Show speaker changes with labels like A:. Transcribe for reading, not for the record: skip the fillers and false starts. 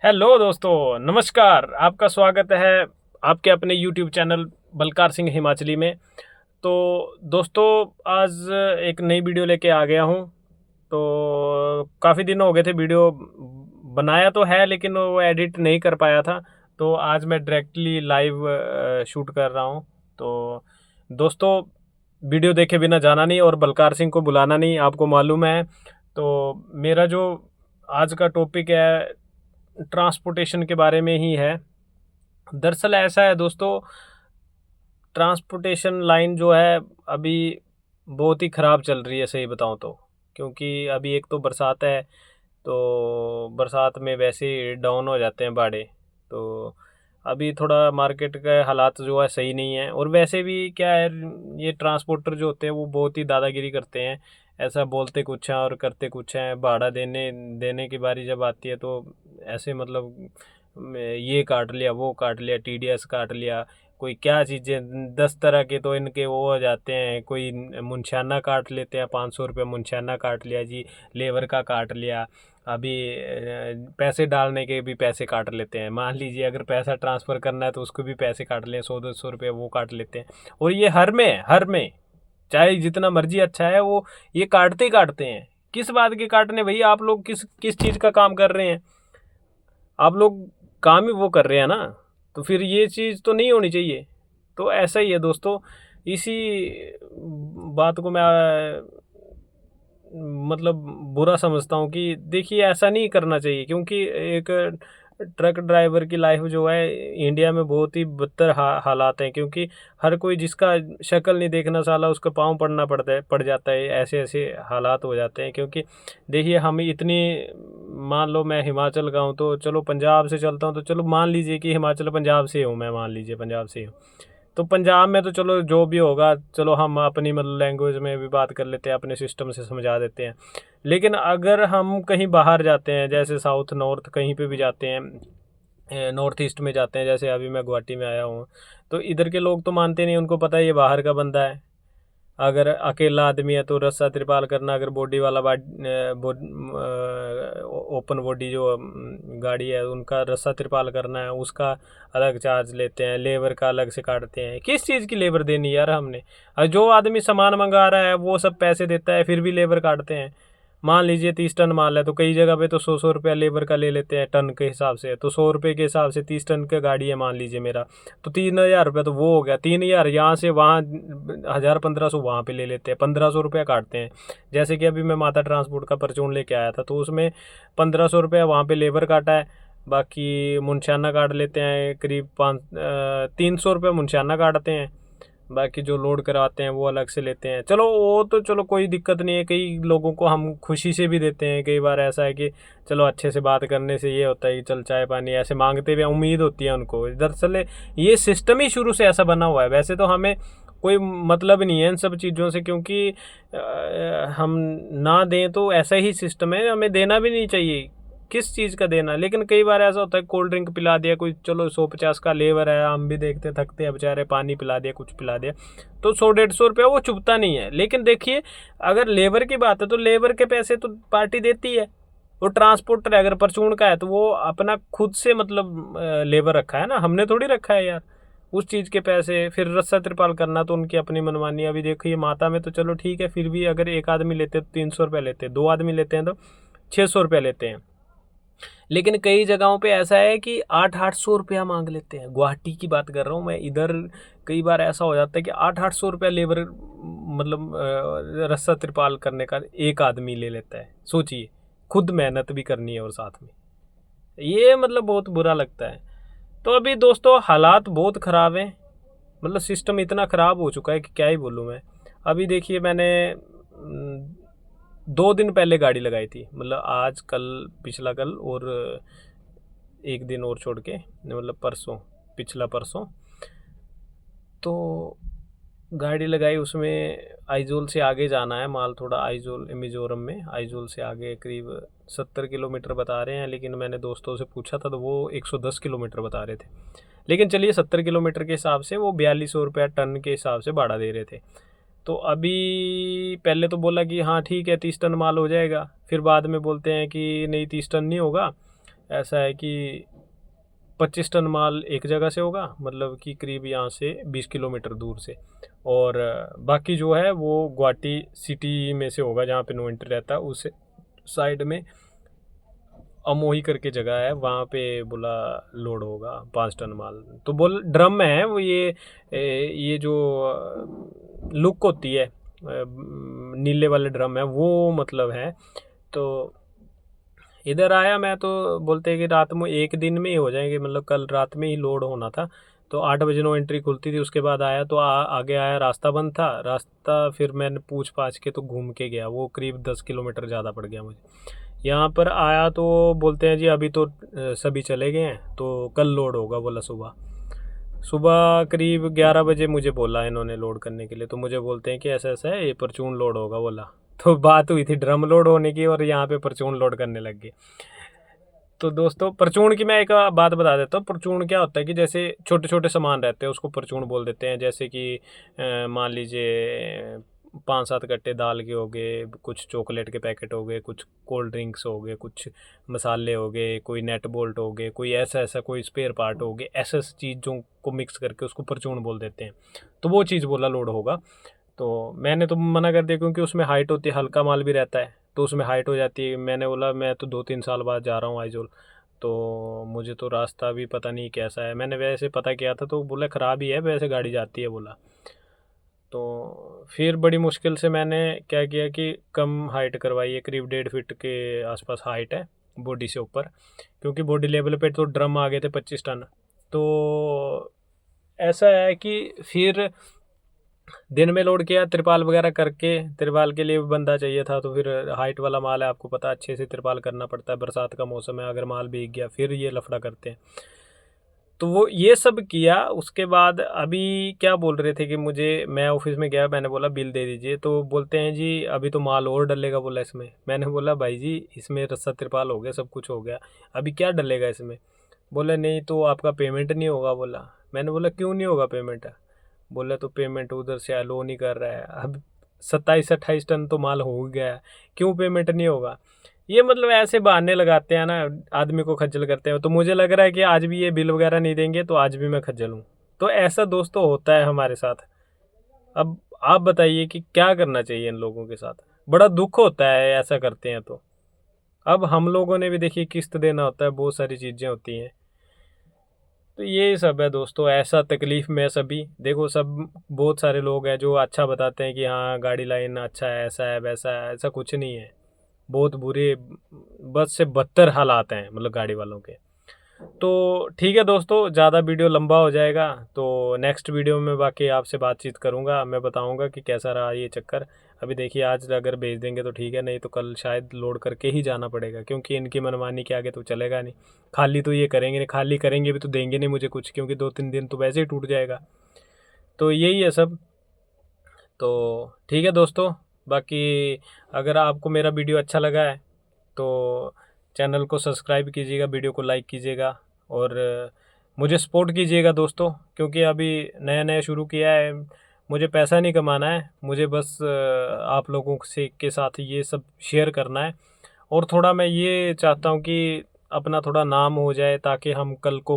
A: Hello दोस्तों, नमस्कार। आपका स्वागत है आपके अपने यूट्यूब चैनल बलकार सिंह हिमाचली में। तो दोस्तों, आज एक नई वीडियो लेके आ गया हूँ। तो काफ़ी दिन हो गए थे, वीडियो बनाया तो है लेकिन वो एडिट नहीं कर पाया था। तो आज मैं डायरेक्टली लाइव शूट कर रहा हूँ। तो दोस्तों, वीडियो देखे बिना जाना नहीं और बलकार सिंह को बुलाना नहीं, आपको मालूम है। तो मेरा जो आज का टॉपिक है ट्रांसपोर्टेशन के बारे में ही है। दरअसल ऐसा है दोस्तों, ट्रांसपोर्टेशन लाइन जो है अभी बहुत ही ख़राब चल रही है, सही बताऊं तो। क्योंकि अभी एक तो बरसात है, तो बरसात में वैसे ही डाउन हो जाते हैं भाड़े। तो अभी थोड़ा मार्केट का हालात जो है सही नहीं है। और वैसे भी क्या है, ये ट्रांसपोर्टर जो होते हैं वो बहुत ही दादागिरी करते हैं। ऐसा बोलते कुछ हैं और करते कुछ हैं। भाड़ा देने देने की बारी जब आती है तो ऐसे मतलब ये काट लिया, वो काट लिया, टीडीएस काट लिया, कोई क्या चीज़ें 10 तरह के तो इनके वो हो जाते हैं। कोई मुंशियाना काट लेते हैं, 500 रुपये मुंशियाना काट लिया जी, लेबर का काट लिया। अभी पैसे डालने के भी पैसे काट लेते हैं। मान लीजिए अगर पैसा ट्रांसफ़र करना है तो उसको भी पैसे काट लें, 100-200 रुपये वो काट लेते हैं। और ये हर में चाहे जितना मर्जी अच्छा है, वो ये काटते ही काटते हैं। किस बात के काटने भैया? आप लोग किस किस चीज़ का काम कर रहे हैं? आप लोग काम ही वो कर रहे हैं ना, तो फिर ये चीज़ तो नहीं होनी चाहिए। तो ऐसा ही है दोस्तों, इसी बात को मैं मतलब बुरा समझता हूँ कि देखिए ऐसा नहीं करना चाहिए। क्योंकि एक ट्रक ड्राइवर की लाइफ जो है इंडिया में बहुत ही बदतर हालात हैं। क्योंकि हर कोई जिसका शक्ल नहीं देखना साला उसका पाँव पड़ जाता है। ऐसे ऐसे हालात हो जाते हैं। क्योंकि देखिए हम इतनी, मान लो मैं हिमाचल का हूँ तो चलो, पंजाब से चलता हूँ तो चलो मान लीजिए कि हिमाचल पंजाब से हूँ मैं, मान लीजिए पंजाब से हूँ। तो पंजाब में तो चलो जो भी होगा, चलो हम अपनी मतलब लैंग्वेज में भी बात कर लेते हैं, अपने सिस्टम से समझा देते हैं। लेकिन अगर हम कहीं बाहर जाते हैं, जैसे साउथ नॉर्थ कहीं पे भी जाते हैं, नॉर्थ ईस्ट में जाते हैं, जैसे अभी मैं गुवाहाटी में आया हूँ, तो इधर के लोग तो मानते नहीं। उनको पता है ये बाहर का बंदा है। अगर अकेला आदमी है तो रस्सा त्रिपाल करना, अगर बॉडी वाला ओपन बॉडी जो गाड़ी है उनका रस्सा त्रिपाल करना है, उसका अलग चार्ज लेते हैं, लेबर का अलग से काटते हैं। किस चीज़ की लेबर देनी यार हमने? जो आदमी सामान मंगा रहा है वो सब पैसे देता है, फिर भी लेबर काटते हैं। मान लीजिए 30 टन माल है तो कई जगह पे तो 100-100 रुपया लेबर का ले लेते हैं टन के हिसाब से। तो 100 रुपये के हिसाब से 30 टन का गाड़ी है मान लीजिए मेरा, तो 3,000 रुपया तो वो हो गया। 3,000 यहाँ से वहाँ, 1,000-1,500 वहाँ पे ले लेते हैं, 1,500 रुपया काटते हैं। जैसे कि अभी मैं माता ट्रांसपोर्ट का परचून लेके आया था तो उसमें 1,500 रुपया वहाँ पे लेबर काटा है। बाकी मुंशियाना काट लेते हैं करीब 300 रुपये मुंशियाना काटते हैं। बाकी जो लोड कराते हैं वो अलग से लेते हैं। चलो वो तो चलो कोई दिक्कत नहीं है, कई लोगों को हम खुशी से भी देते हैं। कई बार ऐसा है कि चलो अच्छे से बात करने से ये होता है कि चल चाय पानी ऐसे मांगते हुए उम्मीद होती है उनको। दरअसल ये सिस्टम ही शुरू से ऐसा बना हुआ है। वैसे तो हमें कोई मतलब नहीं है इन सब चीज़ों से, क्योंकि हम ना दें तो ऐसा ही सिस्टम है, हमें देना भी नहीं चाहिए। किस चीज़ का देना? लेकिन कई बार ऐसा होता है कोल्ड ड्रिंक पिला दिया कोई, चलो 100-50 का लेबर है, हम भी देखते थकते हैं बेचारे, पानी पिला दिया कुछ पिला दिया, तो 100-150 रुपया वो चुभता नहीं है। लेकिन देखिए अगर लेबर की बात है तो लेबर के पैसे तो पार्टी देती है। वो ट्रांसपोर्टर है अगर परचून का है तो वो अपना खुद से मतलब लेबर रखा है ना, हमने थोड़ी रखा है यार उस चीज़ के पैसे। फिर रस्सा त्रिपाल करना तो उनकी अपनी मनमानी। अभी देखिए माता में तो चलो ठीक है, फिर भी अगर एक आदमी लेते तो 300 रुपया लेते हैं, 2 आदमी लेते हैं तो 600 रुपया लेते हैं। लेकिन कई जगहों पे ऐसा है कि 800-800 रुपया मांग लेते हैं। गुवाहाटी की बात कर रहा हूँ मैं, इधर कई बार ऐसा हो जाता है कि 800-800 रुपया लेबर मतलब रस्सा त्रिपाल करने का एक आदमी ले लेता है। सोचिए, खुद मेहनत भी करनी है और साथ में ये मतलब बहुत बुरा लगता है। तो अभी दोस्तों हालात बहुत ख़राब हैं, मतलब सिस्टम इतना ख़राब हो चुका है कि क्या ही बोलूँ मैं। अभी देखिए मैंने 2 दिन पहले गाड़ी लगाई थी, मतलब आज कल, पिछला कल और एक दिन और छोड़ के, मतलब परसों, पिछला परसों। तो गाड़ी लगाई, उसमें आइजोल से आगे जाना है माल थोड़ा, आइजोल मिज़ोरम में आइजोल से आगे करीब 70 किलोमीटर बता रहे हैं। लेकिन मैंने दोस्तों से पूछा था तो वो 110 किलोमीटर बता रहे थे। लेकिन चलिए 70 किलोमीटर के हिसाब से वो 4,200 रुपया टन के हिसाब से भाड़ा दे रहे थे। तो अभी पहले तो बोला कि हाँ ठीक है 30 टन माल हो जाएगा, फिर बाद में बोलते हैं कि नहीं 30 टन नहीं होगा, ऐसा है कि 25 टन माल एक जगह से होगा, मतलब कि करीब यहाँ से 20 किलोमीटर दूर से, और बाकी जो है वो गुवाहाटी सिटी में से होगा जहाँ पे नो एंट्री रहता है, उस साइड में अमोही करके जगह है, वहाँ पे बोला लोड होगा 5 टन माल। तो बोल ड्रम में है वो, ये जो लुक होती है नीले वाले ड्रम है वो, मतलब है। तो इधर आया मैं, तो बोलते हैं कि रात में एक दिन में ही हो जाएंगे, मतलब कल रात में ही लोड होना था। तो 8 बजे नो एंट्री खुलती थी, उसके बाद आया तो आगे आया, रास्ता बंद था रास्ता, फिर मैंने पूछ पाछ के तो घूम के गया, वो करीब 10 किलोमीटर ज़्यादा पड़ गया मुझे। यहाँ पर आया तो बोलते हैं जी अभी तो सभी चले गए हैं, तो कल लोड होगा बोला सुबह। सुबह करीब 11 बजे मुझे बोला इन्होंने लोड करने के लिए, तो मुझे बोलते हैं कि ऐसा ऐसा है, ये परचून लोड होगा बोला। तो बात हुई थी ड्रम लोड होने की, और यहाँ पे परचून लोड करने लग गए। तो दोस्तों परचून की मैं एक बात बता देता हूँ। परचून क्या होता है कि जैसे छोटे छोटे सामान रहते हैं उसको परचून बोल देते हैं। जैसे कि मान लीजिए 5-7 कट्टे दाल के हो गए, कुछ चॉकलेट के पैकेट हो गए, कुछ कोल्ड ड्रिंक्स हो गए, कुछ मसाले हो गए, कोई नेट बोल्ट हो गए, कोई ऐसा ऐसा कोई स्पेयर पार्ट हो गए, ऐसे चीज़ों को मिक्स करके उसको परचून बोल देते हैं। तो वो चीज़ बोला लोड होगा, तो मैंने तो मना कर दिया क्योंकि उसमें हाइट होती है, हल्का माल भी रहता है तो उसमें हाइट हो जाती है। मैंने बोला मैं तो 2-3 साल बाद जा रहा हूँ आइजोल, तो मुझे तो रास्ता भी पता नहीं कैसा है। मैंने वैसे पता किया था तो बोला ख़राब ही है, वैसे गाड़ी जाती है बोला। तो फिर बड़ी मुश्किल से मैंने क्या किया कि कम हाइट करवाई है, करीब 1.5 फीट के आसपास हाइट है बॉडी से ऊपर, क्योंकि बॉडी लेवल पे तो ड्रम आ गए थे 25 टन। तो ऐसा है कि फिर दिन में लोड किया तिरपाल वगैरह करके, तिरपाल के लिए भी बंदा चाहिए था, तो फिर हाइट वाला माल है आपको पता, अच्छे से तिरपाल करना पड़ता है, बरसात का मौसम है, अगर माल भीग गया फिर ये लफड़ा करते हैं। तो वो ये सब किया। उसके बाद अभी क्या बोल रहे थे कि मुझे, मैं ऑफिस में गया, मैंने बोला बिल दे दीजिए, तो बोलते हैं जी अभी तो माल और डलेगा बोला इसमें। मैंने बोला भाई जी इसमें रस्सा तिरपाल हो गया, सब कुछ हो गया, अभी क्या डलेगा इसमें। बोले नहीं तो आपका पेमेंट नहीं होगा बोला। मैंने बोला क्यों नहीं होगा पेमेंट। बोले तो पेमेंट उधर से अलो नहीं कर रहा है, अब 27-28 टन तो माल हो गया है, क्यों पेमेंट नहीं होगा। ये मतलब ऐसे बहाने लगाते हैं ना, आदमी को खज्जल करते हैं। तो मुझे लग रहा है कि आज भी ये बिल वगैरह नहीं देंगे तो आज भी मैं खज्जल हूँ। तो ऐसा दोस्तों होता है हमारे साथ। अब आप बताइए कि क्या करना चाहिए इन लोगों के साथ। बड़ा दुख होता है ऐसा करते हैं तो। अब हम लोगों ने भी देखिए किस्त देना होता है, बहुत सारी चीज़ें होती हैं। तो ये सब है दोस्तों, ऐसा तकलीफ़ में सभी देखो, सब बहुत सारे लोग हैं जो अच्छा बताते हैं कि हाँ गाड़ी लाइन अच्छा है, ऐसा है वैसा है, ऐसा कुछ नहीं है। बहुत बुरे, बद से बदतर हालात हैं मतलब गाड़ी वालों के। तो ठीक है दोस्तों, ज़्यादा वीडियो लंबा हो जाएगा, तो नेक्स्ट वीडियो में बाकी आपसे बातचीत करूँगा, मैं बताऊँगा कि कैसा रहा ये चक्कर। अभी देखिए आज अगर भेज देंगे तो ठीक है, नहीं तो कल शायद लोड करके ही जाना पड़ेगा, क्योंकि इनकी मनमानी के आगे तो चलेगा नहीं। खाली तो ये करेंगे नहीं, खाली करेंगे भी तो देंगे नहीं मुझे कुछ, क्योंकि 2-3 दिन तो वैसे ही टूट जाएगा। तो यही है सब। तो ठीक है दोस्तों, बाकी अगर आपको मेरा वीडियो अच्छा लगा है तो चैनल को सब्सक्राइब कीजिएगा, वीडियो को लाइक कीजिएगा, और मुझे सपोर्ट कीजिएगा दोस्तों, क्योंकि अभी नया नया शुरू किया है। मुझे पैसा नहीं कमाना है, मुझे बस आप लोगों से के साथ ये सब शेयर करना है। और थोड़ा मैं ये चाहता हूँ कि अपना थोड़ा नाम हो जाए, ताकि हम कल को